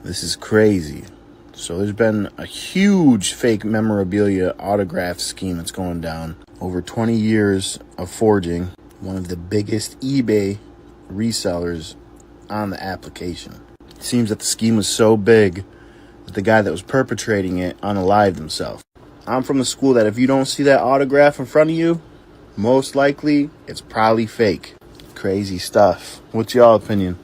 This is crazy. So there's been a huge fake memorabilia autograph scheme that's going down. Over 20 years of forging. One of the biggest eBay resellers on the application. It seems that the scheme was so big that the guy that was perpetrating it unalived himself. I'm from the school that if you don't see that autograph in front of you, most likely it's probably fake. Crazy stuff. What's y'all opinion?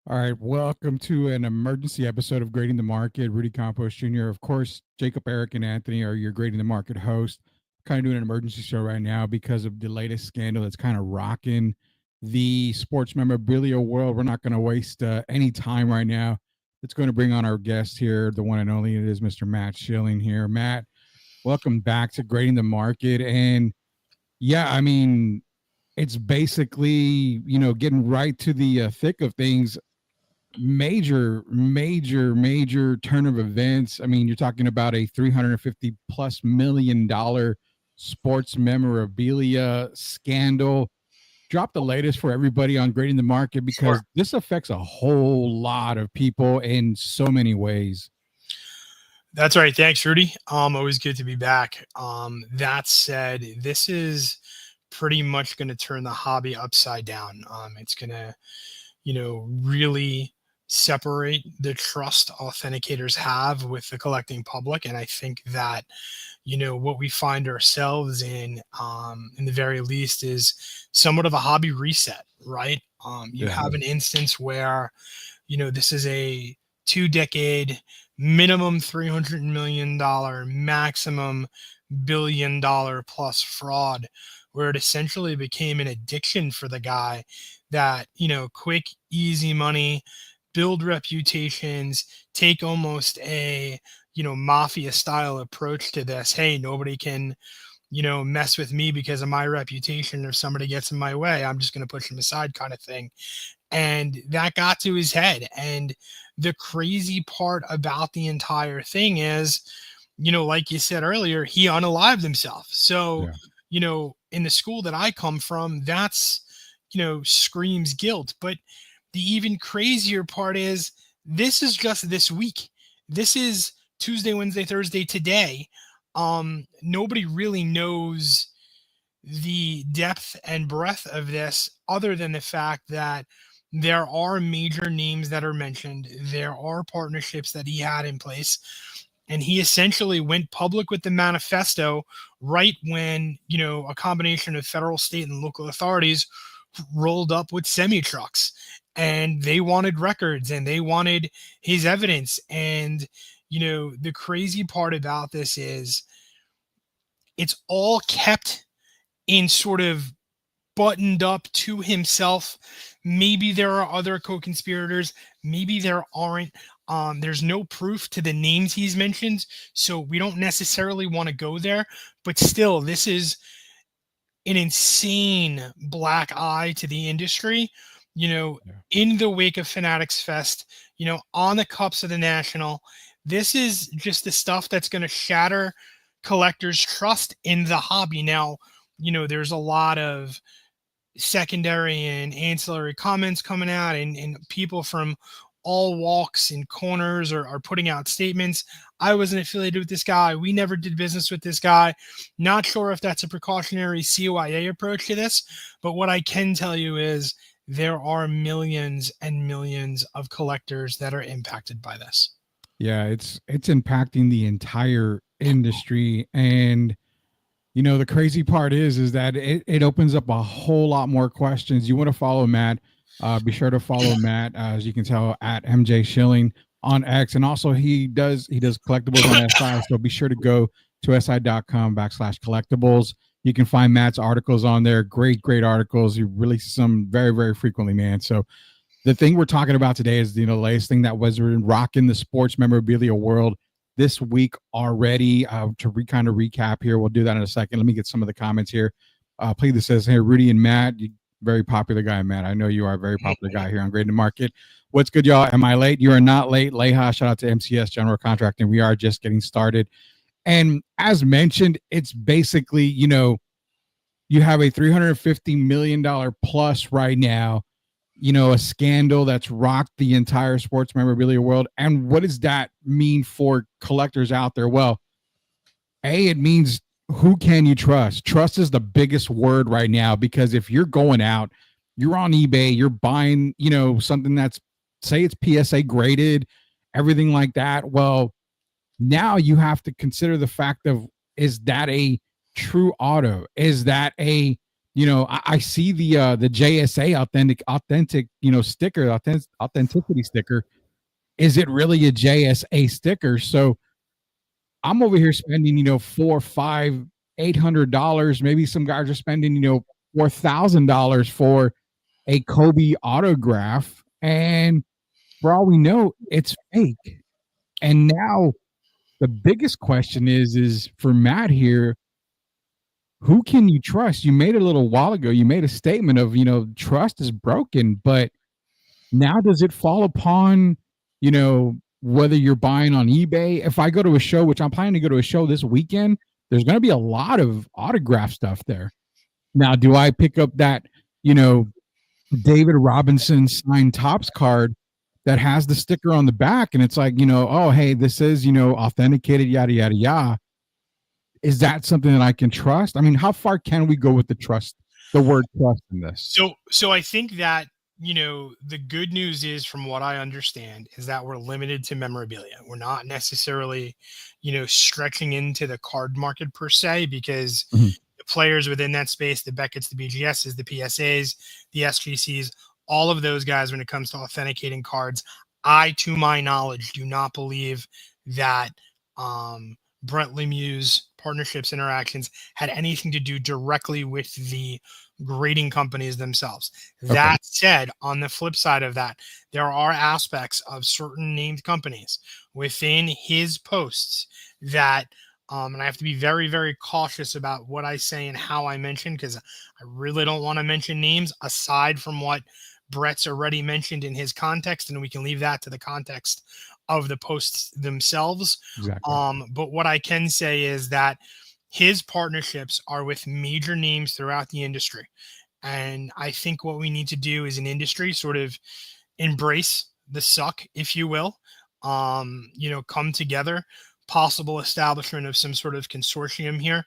All right, welcome to an emergency episode of Grading the Market. Rudy Campos Jr., of course, Jacob, Eric, and Anthony are your Grading the Market host. Kind of doing an emergency show right now because of the latest scandal that's kind of rocking the sports memorabilia world. We're not going to waste any time right now. It's going to bring on our guest here, the one and only. It is Mr. Matt Schilling here. Matt, welcome back to Grading the Market. And yeah, I mean, it's basically, getting right to the thick of things. Major turn of events. I mean, you're talking about a $350+ million sports memorabilia scandal. Drop the latest for everybody on Grading the Market because this affects a whole lot of people in so many ways. That's right. Thanks, Rudy. Always good to be back. That said, this is pretty much going to turn the hobby upside down. It's going to, really separate the trust authenticators have with the collecting public. And I think that, what we find ourselves in the very least, is somewhat of a hobby reset, right? You have an instance where, this is a 2-decade minimum $300 million, maximum $1 billion plus fraud, where it essentially became an addiction for the guy that, quick, easy money, build reputations, take almost a, mafia style approach to this. Hey, nobody can, mess with me because of my reputation. If somebody gets in my way, I'm just going to push them aside kind of thing. And that got to his head. And the crazy part about the entire thing is, like you said earlier, he unalived himself. So, in the school that I come from, that's, screams guilt. But the even crazier part is this is just this week. This is Tuesday, Wednesday, Thursday, today. Nobody really knows the depth and breadth of this other than the fact that there are major names that are mentioned. There are partnerships that he had in place. And he essentially went public with the manifesto right when, a combination of federal, state, and local authorities rolled up with semi trucks, and they wanted records and they wanted his evidence. And, the crazy part about this is it's all kept in sort of buttoned up to himself. Maybe there are other co-conspirators, maybe there aren't. There's no proof to the names he's mentioned, so we don't necessarily want to go there. But still, this is an insane black eye to the industry. In the wake of Fanatics Fest, on the cups of the National, this is just the stuff that's going to shatter collectors' trust in the hobby. Now, there's a lot of secondary and ancillary comments coming out, and people from all walks and corners are putting out statements. I wasn't affiliated with this guy. We never did business with this guy. Not sure if that's a precautionary CYA approach to this, but what I can tell you is there are millions and millions of collectors that are impacted by this. Yeah, it's impacting the entire industry. And the crazy part is that it opens up a whole lot more questions. You want to follow Matt, be sure to follow Matt, as you can tell, at MJ Schilling on X. And also he does collectibles on SI. So be sure to go to si.com/collectibles. You can find Matt's articles on there. Great articles. He releases them very, very frequently, man. So the thing we're talking about today is, the latest thing that was rocking the sports memorabilia world this week already. To kind of recap here, we'll do that in a second. Let me get some of the comments here. Please, says, hey, Rudy and Matt, very popular guy, Matt. I know you are a very popular guy here on Grading the Market. What's good, y'all? Am I late? You are not late. Leha, shout out to MCS General Contracting. We are just getting started. And as mentioned, it's basically, you have a $350 million plus right now. a scandal that's rocked the entire sports memorabilia world. And what does that mean for collectors out there? Well, it means, who can you trust? Trust is the biggest word right now, because if you're going out, you're on eBay, you're buying, something that's, say it's PSA graded, everything like that. Well, now you have to consider the fact of, is that a true auto? Is that a, I see the JSA authentic, sticker, authenticity sticker. Is it really a JSA sticker? So I'm over here spending, four, five, $800. Maybe some guys are spending, $4,000 for a Kobe autograph, and for all we know, it's fake. And now the biggest question is for Matt here, who can you trust? You made it a little while ago, you made a statement of, trust is broken, but now does it fall upon, whether you're buying on eBay? If I go to a show, which I'm planning to go to a show this weekend, there's going to be a lot of autograph stuff there. Now, do I pick up that, David Robinson signed Topps card that has the sticker on the back, and it's like, oh, hey, this is, authenticated, yada, yada, yada. Is that something that I can trust? I mean, how far can we go with the word trust in this? So I think that, the good news is, from what I understand, is that we're limited to memorabilia. We're not necessarily, stretching into the card market per se, because the players within that space, the Beckett's, the BGSs, the PSAs, the SGCs, all of those guys, when it comes to authenticating cards, I, to my knowledge, do not believe that Brent Lemieux's partnerships interactions had anything to do directly with the grading companies themselves. Okay. That said, on the flip side of that, there are aspects of certain named companies within his posts that, and I have to be very, very cautious about what I say and how I mention, because I really don't want to mention names aside from what Brett's already mentioned in his context, and we can leave that to the context of the posts themselves. Exactly. But what I can say is that his partnerships are with major names throughout the industry. And I think what we need to do as an industry, sort of embrace the suck, if you will, come together, possible establishment of some sort of consortium here.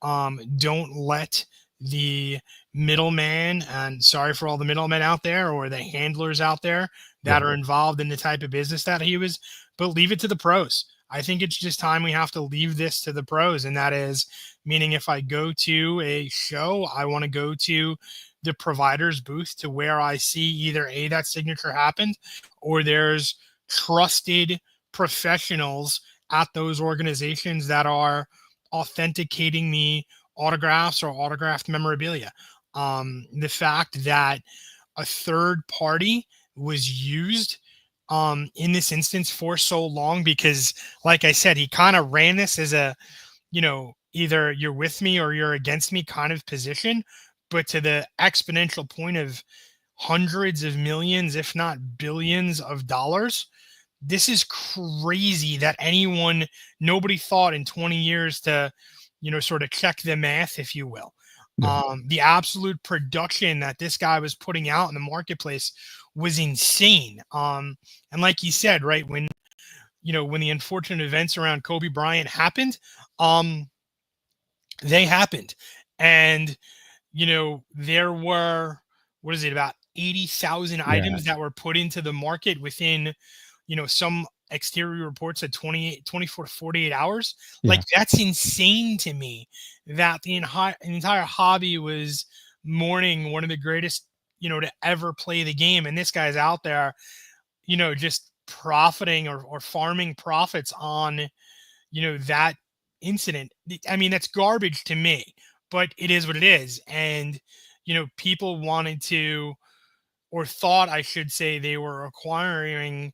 Don't let the middleman, and sorry for all the middlemen out there, or the handlers out there that are involved in the type of business that he was, but leave it to the pros. I think it's just time we have to leave this to the pros. And that is, meaning if I go to a show, I want to go to the provider's booth to where I see either that signature happened, or there's trusted professionals at those organizations that are authenticating me autographs or autographed memorabilia. The fact that a third party was used in this instance for so long, because like I said, he kind of ran this as a, either you're with me or you're against me kind of position, but to the exponential point of hundreds of millions, if not billions of dollars. This is crazy that nobody thought in 20 years to, sort of check the math, if you will. The absolute production that this guy was putting out in the marketplace was insane. And like you said, right, when the unfortunate events around Kobe Bryant happened, they happened. And, there were, about 80,000 items that were put into the market within, some exterior reports at 24 to 48 hours. Like, that's insane to me, that the entire hobby was mourning one of the greatest, to ever play the game. And this guy's out there, just profiting or farming profits on, that incident. I mean, that's garbage to me, but it is what it is. And, people wanted to, or thought, I should say, they were acquiring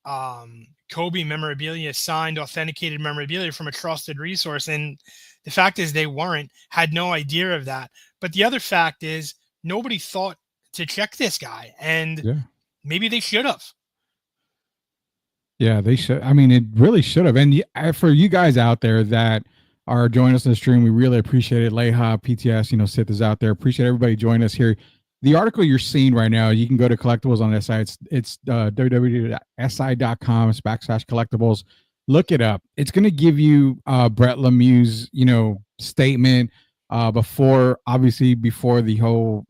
Kobe memorabilia, signed, authenticated memorabilia from a trusted resource. And the fact is they had no idea of that. But the other fact is nobody thought to check this guy, and maybe they should have. Yeah, they should. I mean, it really should have. And for you guys out there that are joining us in the stream, we really appreciate it. Leha, PTS, Sith is out there. Appreciate everybody joining us here. the article you're seeing right now, you can go to collectibles on SI. It's www.si.com/collectibles. Look it up. It's going to give you Brett Lemieux's, statement before the whole,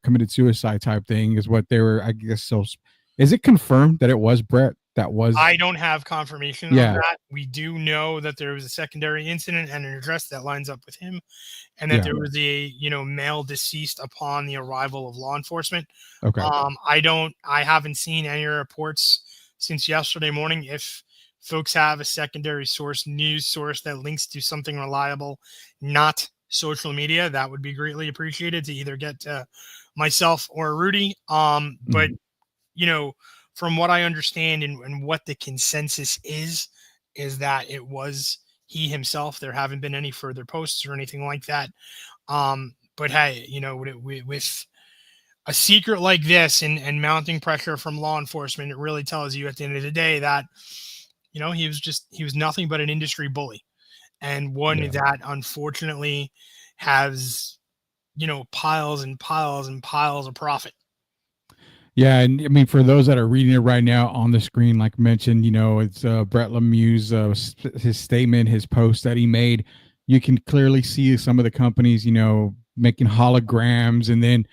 committed suicide type thing is what they were, I guess. So is it confirmed that it was Brett that was? I don't have confirmation of that. We do know that there was a secondary incident and an address that lines up with him, and that there was a male deceased upon the arrival of law enforcement. Okay. I haven't seen any reports since yesterday morning. If folks have a secondary source, news source that links to something reliable, not social media, that would be greatly appreciated to either get to myself or Rudy. But from what I understand and what the consensus is that it was he himself. There haven't been any further posts or anything like that. But hey, with a secret like this and mounting pressure from law enforcement, it really tells you at the end of the day that, he was nothing but an industry bully, and one that unfortunately has, piles and piles and piles of profit. Yeah, and I mean, for those that are reading it right now on the screen, like mentioned, it's Brett Lemieux's his statement, his post that he made. You can clearly see some of the companies, making holograms, and then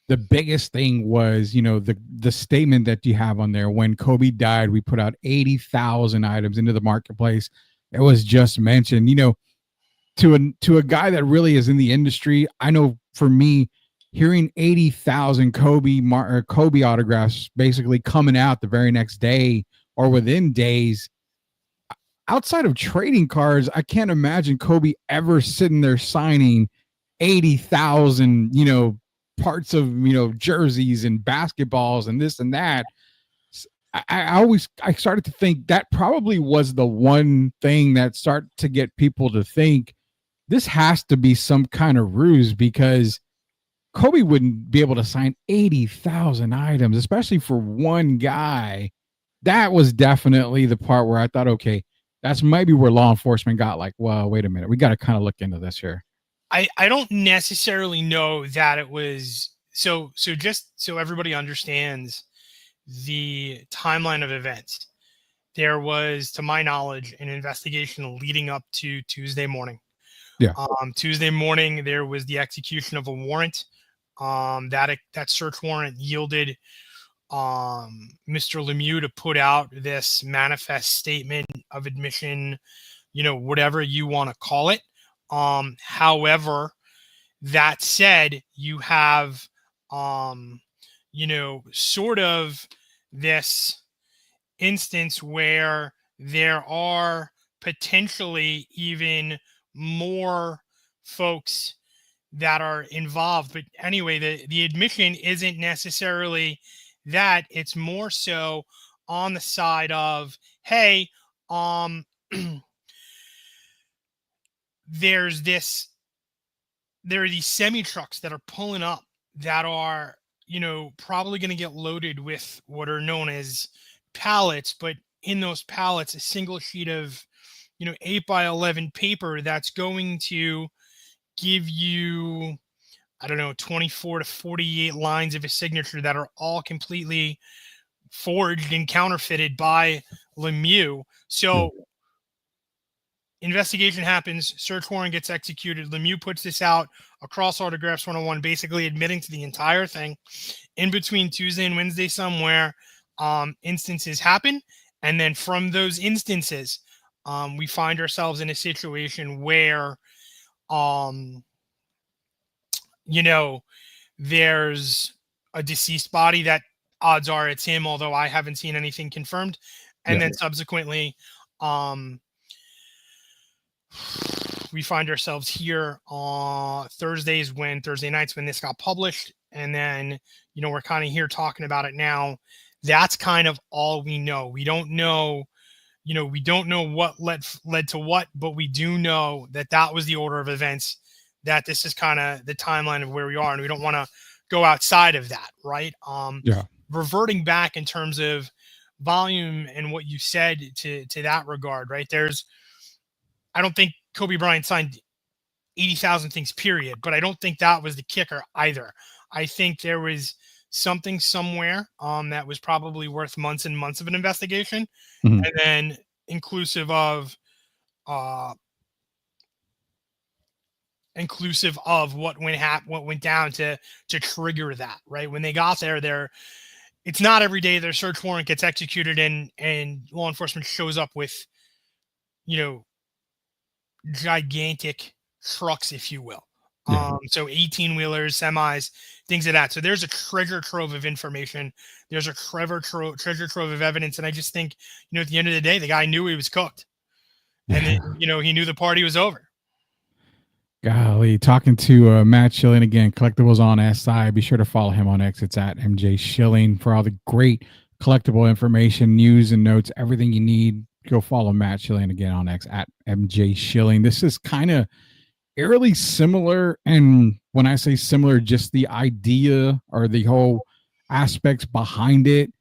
the biggest thing was, the statement that you have on there. When Kobe died, we put out 80,000 items into the marketplace. It was just mentioned, to a guy that really is in the industry. I know for me, hearing 80,000 Kobe autographs basically coming out the very next day or within days, outside of trading cards, I can't imagine Kobe ever sitting there signing 80,000, parts of, jerseys and basketballs and this and that. I started to think that probably was the one thing that started to get people to think this has to be some kind of ruse, because Kobe wouldn't be able to sign 80,000 items, especially for one guy. That was definitely the part where I thought, okay, that's maybe where law enforcement got like, well, wait a minute, we got to kind of look into this here. I don't necessarily know that it was so just so everybody understands the timeline of events. There was, to my knowledge, an investigation leading up to Tuesday morning. Yeah. Tuesday morning, there was the execution of a warrant. That search warrant yielded Mr. Lemieux to put out this manifest statement of admission, whatever you want to call it. However, that said, you have, sort of this instance where there are potentially even more folks that are involved. But anyway, the admission isn't necessarily that. It's more so on the side of, hey, there are these semi trucks that are pulling up that are, probably going to get loaded with what are known as pallets, but in those pallets, a single sheet of, 8x11 paper that's going to give you, I don't know, 24 to 48 lines of a signature that are all completely forged and counterfeited by Lemieux. So investigation happens, search warrant gets executed. Lemieux puts this out across Autographs 101, basically admitting to the entire thing. In between Tuesday and Wednesday somewhere, instances happen. And then from those instances, we find ourselves in a situation where, there's a deceased body that odds are it's him, although I haven't seen anything confirmed. And then subsequently, we find ourselves here on Thursday nights when this got published. And then, we're kind of here talking about it now. That's kind of all we know. We don't know, what led to what, but we do know that was the order of events, that this is kind of the timeline of where we are. And we don't want to go outside of that. Right. Reverting back in terms of volume and what you said to that regard, right? I don't think Kobe Bryant signed 80,000 things, period, but I don't think that was the kicker either. I think there was something somewhere that was probably worth months and months of an investigation, Mhm. and then inclusive of uh, what went down to trigger that. Right when they got there, it's not every day their search warrant gets executed and law enforcement shows up with, you know, gigantic trucks, if you will. Yeah. So 18 wheelers, semis, things like that. So there's a treasure trove of information. There's a treasure trove of evidence. And I just think, at the end of the day, the guy knew he was cooked, and then, he knew the party was over. Golly, talking to Matt Schilling again, Collectibles on SI. Be sure to follow him on X. It's at MJ Schilling for all the great collectible information, news and notes, everything you need. Go follow Matt Schilling again on X at MJ Schilling. This is kind of eerily similar. And when I say similar, just the idea or the whole aspects behind it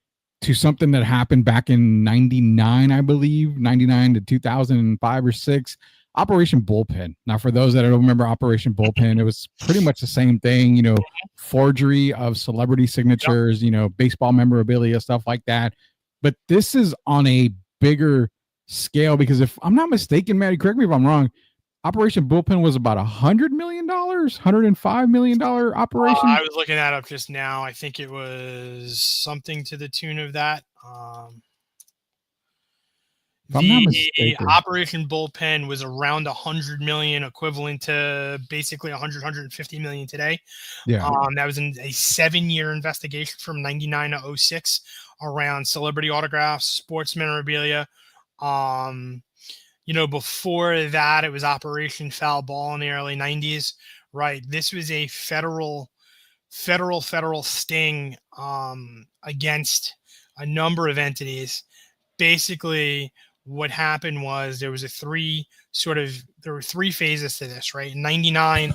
to something that happened back in 99, I believe, 99 to 2005 or 6. Operation Bullpen. Now, for those that don't remember Operation Bullpen, it was pretty much the same thing, forgery of celebrity signatures, baseball memorabilia, stuff like that. But this is on a bigger scale because if I'm not mistaken, Maddie, correct me if I'm wrong, Operation Bullpen was about $100 million, $105 million operation. I was looking that up just now. I think it was something to the tune of that. If I'm not mistaken, Operation Bullpen was around 100 million, equivalent to basically 150 million today. Yeah. That was in a 7-year investigation from 99 to 06 around celebrity autographs, sports memorabilia. Before that, it was Operation Foul Ball in the early 90s. Right. This was a federal sting against a number of entities. Basically, what happened was there were three phases to this, right? In 99,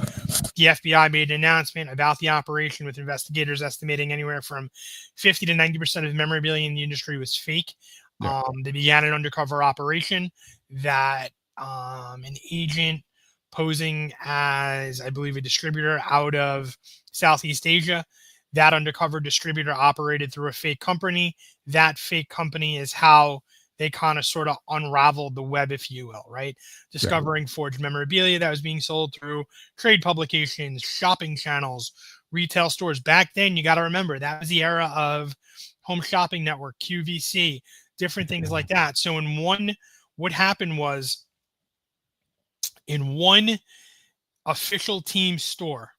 the FBI made an announcement about the operation, with investigators estimating anywhere from 50 to 90% of memorabilia in the industry was fake. Yeah. They began an undercover operation that an agent posing as, I believe, a distributor out of Southeast Asia. That undercover distributor operated through a fake company. That fake company is how they kind of sort of unraveled the web, if you will, right? Discovering forged memorabilia that was being sold through trade publications, shopping channels, retail stores. Back then, you got to remember, that was the era of Home Shopping Network, QVC, different things like that. So what happened was, in one official team store,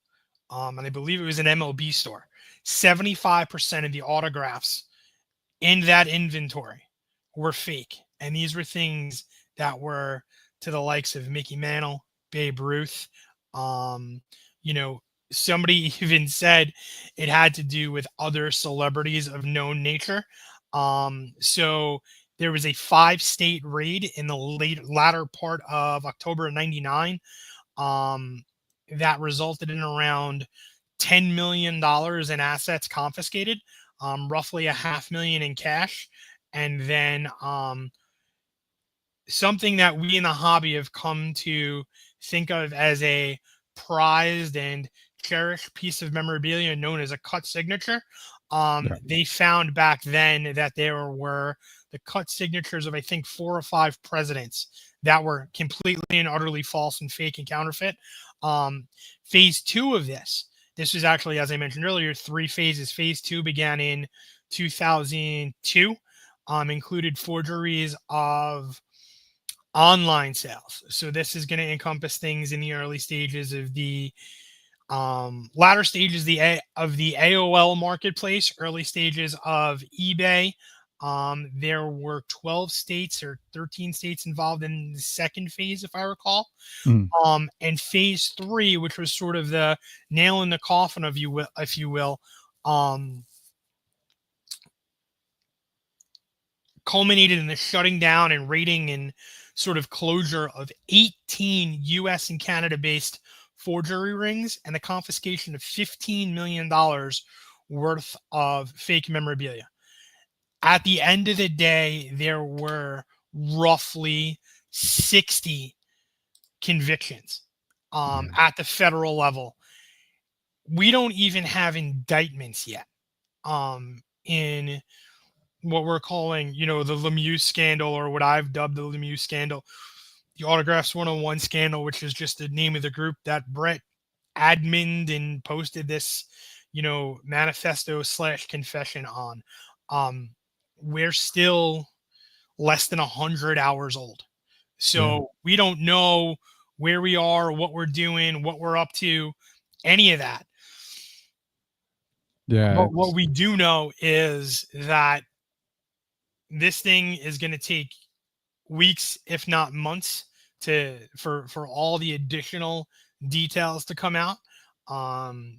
and I believe it was an MLB store, 75% of the autographs in that inventory were fake. And these were things that were to the likes of Mickey Mantle, Babe Ruth. Somebody even said it had to do with other celebrities of known nature. So there was a 5-state raid in the latter part of October of 99 that resulted in around $10 million in assets confiscated, roughly $500,000 in cash. And then something that we in the hobby have come to think of as a prized and cherished piece of memorabilia known as a cut signature. They found back then that there were the cut signatures of, I think, 4 or 5 presidents that were completely and utterly false and fake and counterfeit. Phase 2 of this was actually, as I mentioned earlier, 3 phases. Phase 2 began in 2002, included forgeries of online sales. So this is going to encompass things in the early stages of the latter stages of the AOL marketplace, early stages of eBay. There were 12 states or 13 states involved in the second phase, if I recall. And phase 3, which was sort of the nail in the coffin, if you will, culminated in the shutting down and raiding and sort of closure of 18 U.S. and Canada-based forgery rings and the confiscation of $15 million worth of fake memorabilia. At the end of the day, there were roughly 60 convictions at the federal level. we don't even have indictments yet in what we're calling, the Lemieux scandal, or what I've dubbed the Lemieux scandal, the Autographs 101 scandal, which is just the name of the group that Brett admined and posted this, manifesto / confession on. We're still less than 100 hours old. So we don't know where we are, what we're doing, what we're up to, any of that. Yeah. But what we do know is that this thing is going to take weeks, if not months, for all the additional details to come out.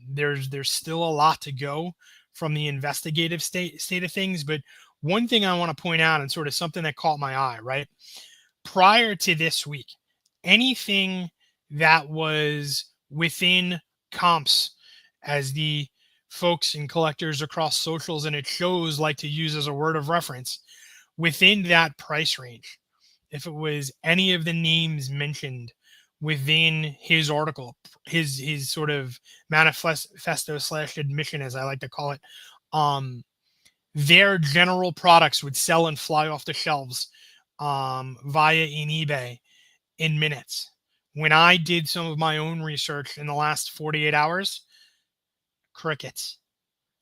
There's still a lot to go from the investigative state of things. But one thing I want to point out, and sort of something that caught my eye, right? Prior to this week, anything that was within comps, as the folks and collectors across socials and its shows like to use as a word of reference, within that price range, if it was any of the names mentioned within his article, his sort of manifesto / admission, as I like to call it, their general products would sell and fly off the shelves via in eBay in minutes. When I did some of my own research in the last 48 hours, crickets.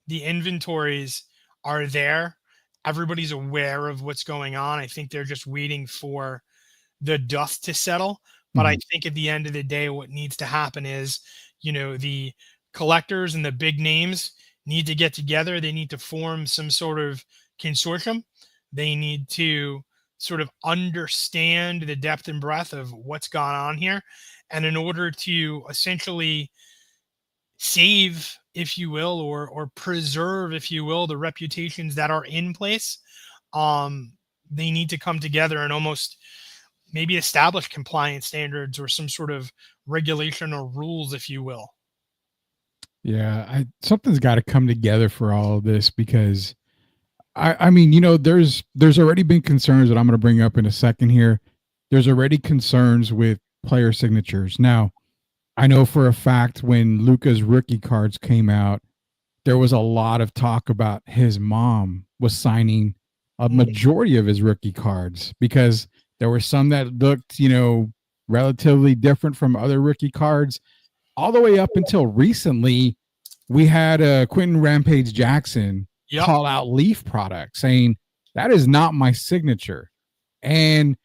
The inventories are there. Everybody's aware of what's going on. I think they're just waiting for the dust to settle. But I think at the end of the day, what needs to happen is, the collectors and the big names need to get together. They need to form some sort of consortium. They need to sort of understand the depth and breadth of what's gone on here. And in order to essentially save, if you will, or preserve, if you will, the reputations that are in place, they need to come together and almost maybe establish compliance standards or some sort of regulation or rules, if you will. Yeah, something's got to come together for all of this, because I mean, there's already been concerns that I'm going to bring up in a second here. There's already concerns with player signatures. Now, I know for a fact when Luka's rookie cards came out, there was a lot of talk about his mom was signing a majority of his rookie cards, because there were some that looked, relatively different from other rookie cards. All the way up until recently, we had Quentin Rampage Jackson call out Leaf product saying, that is not my signature. And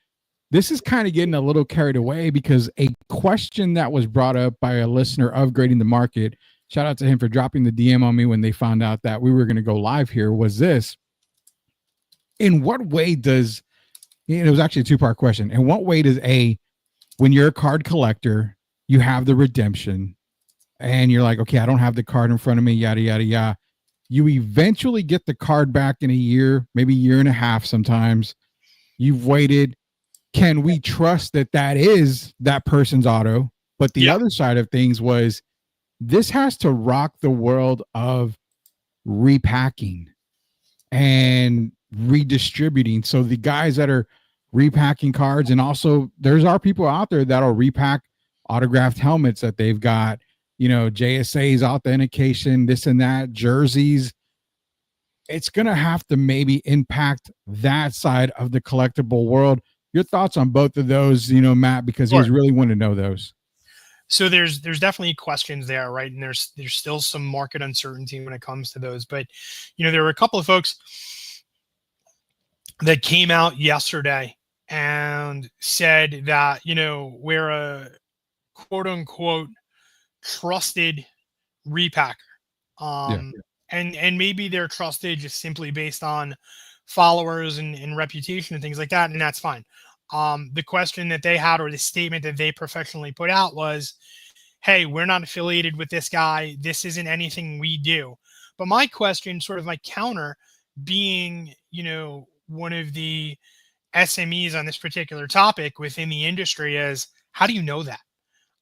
this is kind of getting a little carried away, because a question that was brought up by a listener of Grading the Market, shout out to him for dropping the DM on me when they found out that we were going to go live here, was this: in what way does, it was actually a two-part question. In what way does when you're a card collector, you have the redemption and you're like, okay, I don't have the card in front of me, yada, yada, yada. You eventually get the card back in a year, maybe a year and a half sometimes. You've waited. Can we trust that is that person's auto? But the other side of things was, this has to rock the world of repacking and redistributing. So the guys that are repacking cards, and also there's our people out there that'll repack autographed helmets that they've got, JSA's authentication, this and that, jerseys. It's going to have to maybe impact that side of the collectible world. Your thoughts on both of those, Matt, because he's really want to know those. So there's definitely questions there, right? And there's still some market uncertainty when it comes to those. But, there were a couple of folks that came out yesterday and said that, we're a quote unquote trusted repacker. And maybe they're trusted just simply based on followers and reputation and things like that. And that's fine. The question that they had, or the statement that they professionally put out, was, hey, we're not affiliated with this guy. This isn't anything we do. But my question, sort of my counter, being, one of the SMEs on this particular topic within the industry, is, how do you know that?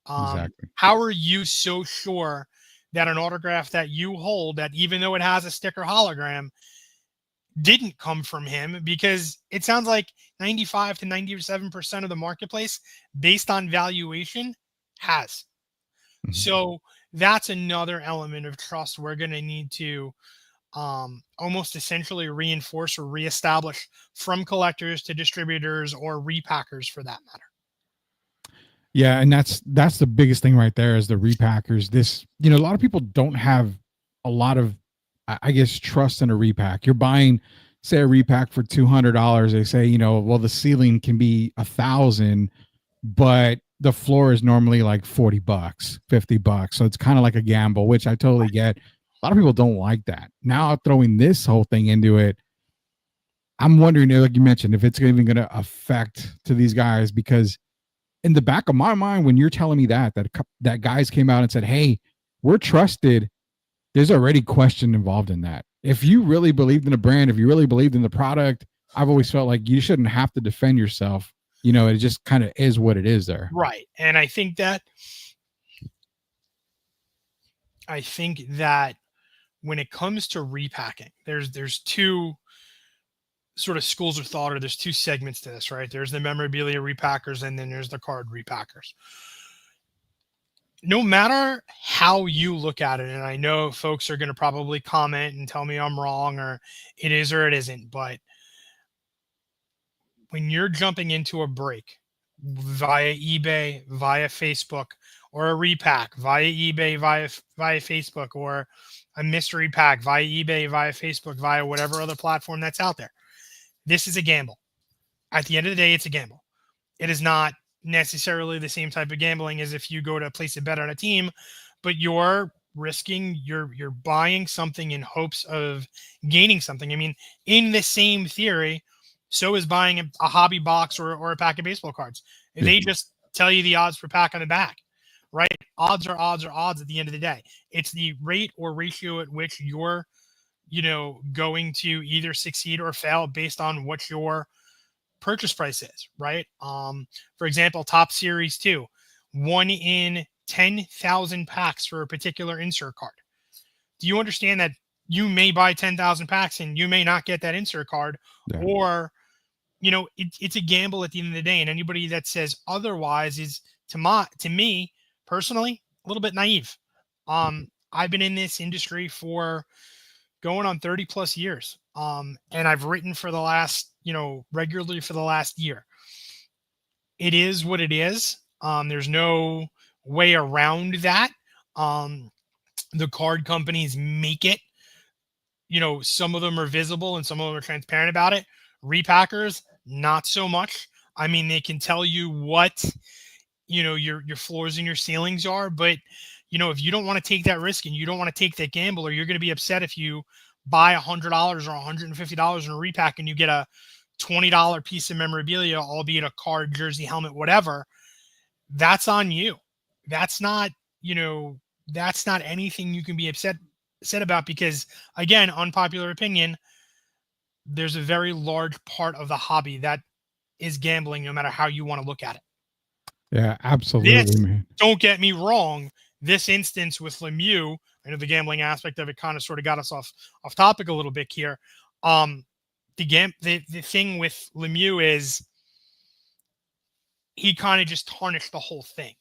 Exactly. How are you so sure that an autograph that you hold, that even though it has a sticker hologram, didn't come from him? Because it sounds like 95 to 97% of the marketplace, based on valuation, has. So that's another element of trust we're going to need to almost essentially reinforce or reestablish from collectors to distributors or repackers for that matter. Yeah, and that's the biggest thing right there is the repackers. This, a lot of people don't have a lot of, I guess, trust in a repack. You're buying, say, a repack for $200. They say, well, the ceiling can be $1,000, but the floor is normally like $40, $50. So it's kind of like a gamble, which I totally get. A lot of people don't like that. Now throwing this whole thing into it, I'm wondering, like you mentioned, if it's even going to affect to these guys, because in the back of my mind, when you're telling me that guys came out and said, "Hey, we're trusted," there's already question involved in that. If you really believed in the brand, if you really believed in the product, I've always felt like you shouldn't have to defend yourself. It just kind of is what it is there. Right. And I think that when it comes to repacking, there's two sort of schools of thought, or there's two segments to this, right? There's the memorabilia repackers, and then there's the card repackers. No matter how you look at it, and I know folks are going to probably comment and tell me I'm wrong, or it is or it isn't, but when you're jumping into a break via eBay, via Facebook, or a repack via eBay, via Facebook, or a mystery pack via eBay, via Facebook, via whatever other platform that's out there, this is a gamble. At the end of the day, it's a gamble. It is not necessarily the same type of gambling as if you go to place a bet on a team, but you're risking, you're buying something in hopes of gaining something. I mean, in the same theory, so is buying a hobby box or a pack of baseball cards. They just tell you the odds per pack on the back, right? Odds are odds at the end of the day. It's the rate or ratio at which you're, going to either succeed or fail based on what your purchase price is, right? For example, Top Series 2, 1 in 10,000 packs for a particular insert card. Do you understand that you may buy 10,000 packs and you may not get that insert card? Yeah. Or, it's a gamble at the end of the day, and anybody that says otherwise is, to me personally, a little bit naive. I've been in this industry for going on 30 plus years. And I've written for the last, regularly for the last year. It is what it is. There's no way around that. The card companies make it, some of them are visible and some of them are transparent about it. Repackers, not so much. I mean, they can tell you what, your floors and your ceilings are, but if you don't want to take that risk and you don't want to take that gamble, or you're going to be upset if you buy $100 or $150 in a repack and you get a $20 piece of memorabilia, albeit a card, jersey, helmet, whatever, that's on you. That's not, that's not anything you can be upset about, because again, unpopular opinion, there's a very large part of the hobby that is gambling, no matter how you want to look at it. Yeah, absolutely, man. Don't get me wrong. This instance with Lemieux, I know the gambling aspect of it kind of sort of got us off topic a little bit here. The thing with Lemieux is he kind of just tarnished the whole thing.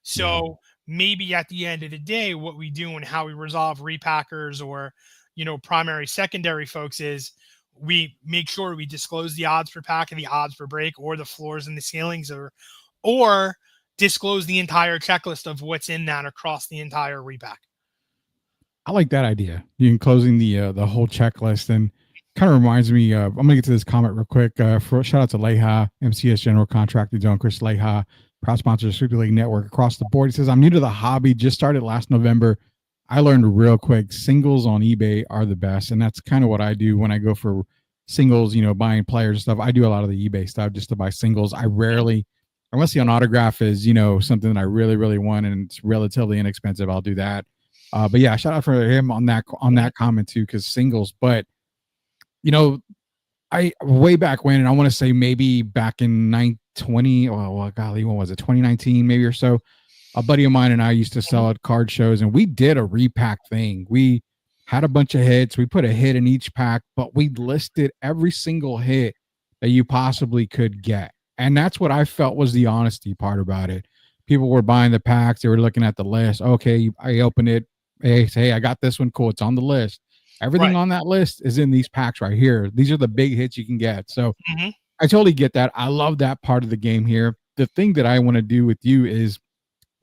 So maybe at the end of the day, what we do and how we resolve repackers or, primary, secondary folks is we make sure we disclose the odds per pack and the odds per break, or the floors and the ceilings, or disclose the entire checklist of what's in that across the entire repack. I like that idea. You can closing the whole checklist, and kind of reminds me of, I'm gonna get to this comment real quick. Shout out to Leha, MCS General Contracting Zone, Chris Leha, proud sponsor of Super League Network across the board. He says, I'm new to the hobby, just started last November. I learned real quick, singles on eBay are the best. And that's kind of what I do when I go for singles, buying players and stuff. I do a lot of the eBay stuff just to buy singles. I rarely, unless the autograph is, something that I really, really want and it's relatively inexpensive, I'll do that. But yeah, shout out for him on that comment too, because singles. But I way back when, and I want to say maybe back in 2020, well, golly, what was it, 2019 maybe or so? A buddy of mine and I used to sell at card shows, and we did a repack thing. We had a bunch of hits. We put a hit in each pack, but we listed every single hit that you possibly could get. And that's what I felt was the honesty part about it. people were buying the packs. They were looking at the list. Okay, I open it. Hey, I got this one. Cool. It's on the list. Everything Right. on that list is in these packs right here. These are the big hits you can get. So Mm-hmm. I totally get that. I love that part of the game here. The thing that I want to do with you is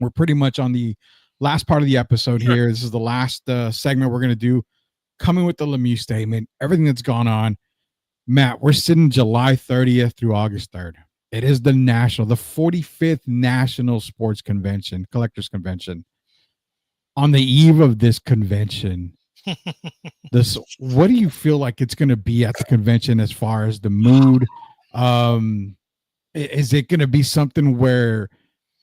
we're pretty much on the last part of the episode Sure. here. This is the last segment we're going to do, coming with the Lemieux statement, everything that's gone on. Matt, we're sitting July 30th through August 3rd. It is the 45th National Sports Convention, Collectors Convention. On the eve of this convention, what do you feel like it's going to be at the convention as far as the mood? Is it going to be something where,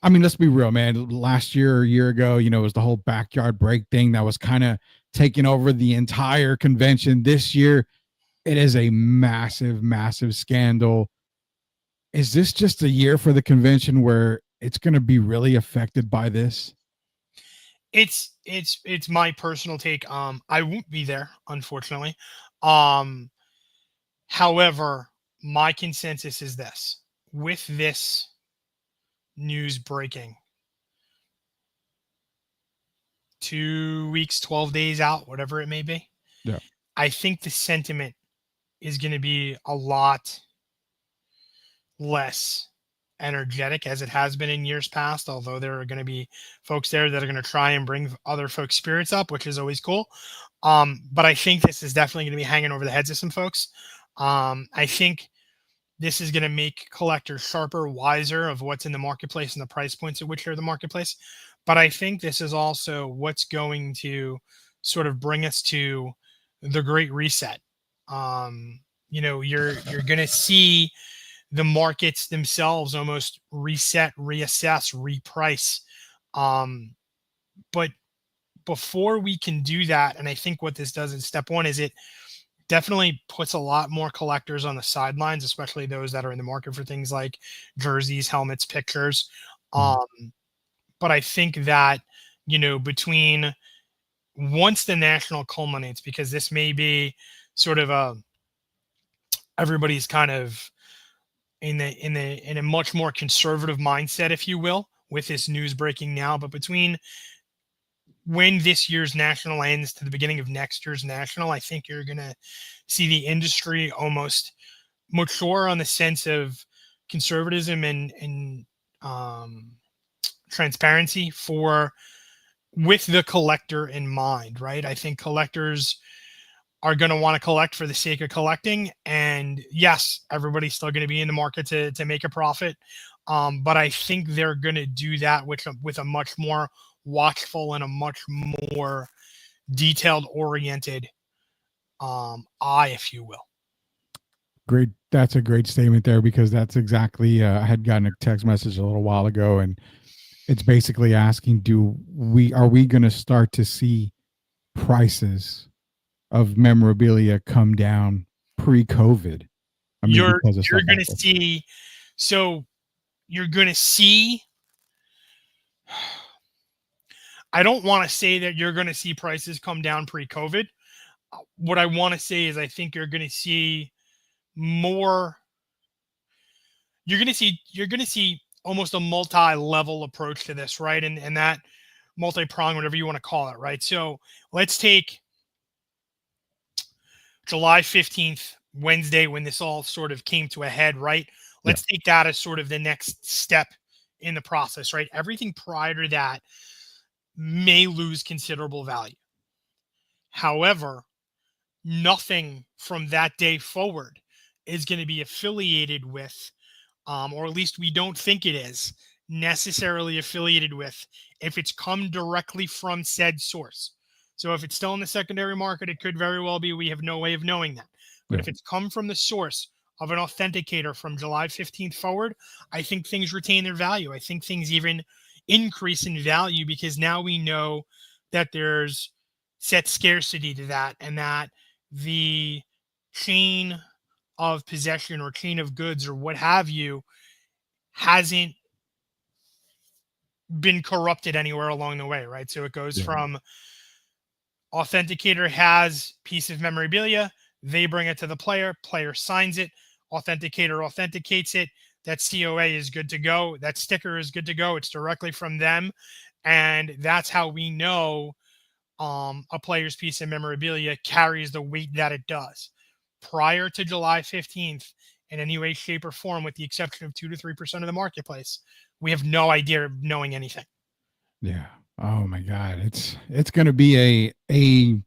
I mean, let's be real, man. Last year or a year ago, it was the whole backyard break thing that was kind of taking over the entire convention. This year, it is a massive, massive scandal. Is this just a year for the convention where it's going to be really affected by this? It's my personal take. I won't be there, unfortunately. However, my consensus is this: with this news breaking 2 weeks, 12 days out, whatever it may be, Yeah. I think the sentiment is going to be a lot less energetic as it has been in years past, although there are going to be folks there that are going to try and bring other folks' spirits up, which is always cool. But I think this is definitely going to be hanging over the heads of some folks. I think this is going to make collectors sharper, wiser of what's in the marketplace and the price points at which are the marketplace. But I think this is also what's going to sort of bring us to the Great Reset. You're going to see the markets themselves almost reset, reassess, reprice. But before we can do that, and I think what this does in step one is it definitely puts a lot more collectors on the sidelines, especially those that are in the market for things like jerseys, helmets, pictures. But I think that, between once the national culminates, because this may be sort of everybody's kind of in a much more conservative mindset, if you will, with this news breaking now. But between when this year's national ends to the beginning of next year's national, I think you're going to see the industry almost mature on the sense of conservatism and transparency with the collector in mind, right? I think collectors are going to want to collect for the sake of collecting. And yes, everybody's still going to be in the market to make a profit. But I think they're going to do that with a much more watchful and a much more detailed oriented eye, if you will. Great. That's a great statement there, because that's exactly, I had gotten a text message a little while ago, and it's basically asking, are we going to start to see prices of memorabilia come down pre-COVID? I mean, You're because of going to like see, so you're going to see, I don't want to say that you're going to see prices come down pre-COVID. What I want to say is I think you're going to see more, you're going to see almost a multi-level approach to this, right? And that multi-prong, whatever you want to call it, right? So let's take July 15th, Wednesday, when this all sort of came to a head, right? Let's take that as sort of the next step in the process, right? Everything prior to that may lose considerable value. However, nothing from that day forward is going to be affiliated with, or at least we don't think it is necessarily affiliated with, if it's come directly from said source. So if it's still in the secondary market, it could very well be. We have no way of knowing that. But if it's come from the source of an authenticator from July 15th forward, I think things retain their value. I think things even increase in value, because now we know that there's set scarcity to that, and that the chain of possession or chain of goods or what have you hasn't been corrupted anywhere along the way, right? So it goes from authenticator has piece of memorabilia, they bring it to the player signs it, authenticator authenticates it, that COA is good to go. That sticker is good to go. It's directly from them. And that's how we know a player's piece of memorabilia carries the weight that it does. Prior to July 15th, in any way, shape, or form, with the exception of 2 to 3% of the marketplace, we have no idea of knowing anything. Yeah. Oh my God. It's going to be a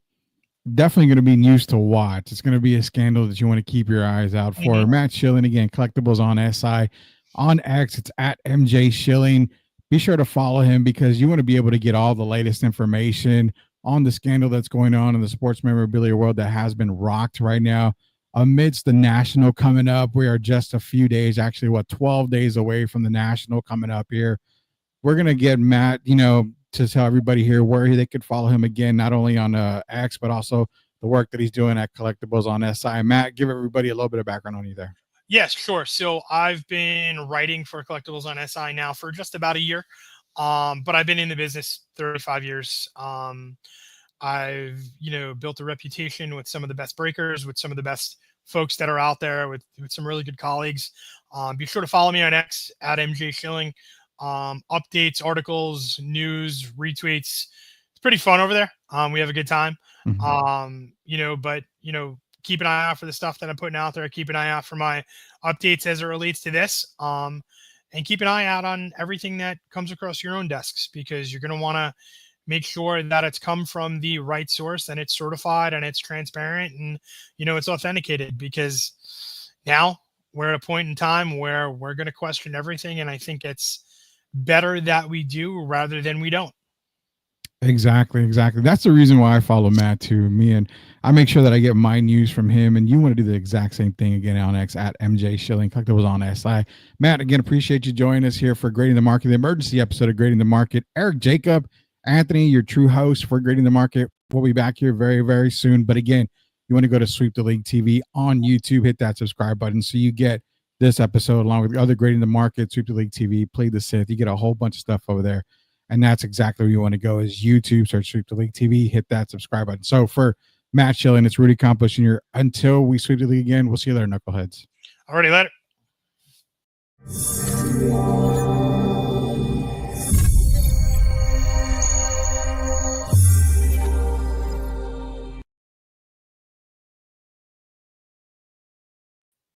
definitely going to be news to watch. It's going to be a scandal that you want to keep your eyes out for. Mhm. Matt Schilling, again, collectibles on SI. On X, it's at MJ Schilling. Be sure to follow him because you want to be able to get all the latest information on the scandal that's going on in the sports memorabilia world that has been rocked right now. Amidst the national coming up, we are just a few days, actually, 12 days away from the national coming up here. We're going to get Matt, to tell everybody here where they could follow him again, not only on X, but also the work that he's doing at Collectibles on SI. Matt, give everybody a little bit of background on you there. Yes, sure. So I've been writing for Collectibles on SI now for just about a year. But I've been in the business 35 years. I've, built a reputation with some of the best breakers, with some of the best folks that are out there, with some really good colleagues. Be sure to follow me on X at MJ Schilling. Updates, articles, news, retweets. It's pretty fun over there. We have a good time. But keep an eye out for the stuff that I'm putting out there. Keep an eye out for my updates as it relates to this. And keep an eye out on everything that comes across your own desks, because you're going to want to make sure that it's come from the right source and it's certified and it's transparent and, it's authenticated, because now we're at a point in time where we're going to question everything. And I think it's better that we do rather than we don't. Exactly. That's the reason why I follow Matt too. And I make sure that I get my news from him, and you want to do the exact same thing again on X at MJ Schilling. Collectibles on SI. Matt, again, appreciate you joining us here for Grading the Market, the emergency episode of Grading the Market. Eric, Jacob, Anthony, your true host for Grading the Market. We'll be back here very, very soon. But again, you want to go to Sweep the League TV on YouTube, hit that subscribe button so you get this episode along with the other Grading the Market, Sweep the League TV, Play the Sith. You get a whole bunch of stuff over there. And that's exactly where you want to go, is YouTube, search Sweep the League TV, hit that subscribe button. So for Matt Schilling, it's Rudy Campos Jr. Until we sweep the league again, we'll see you later, knuckleheads. Alrighty, later.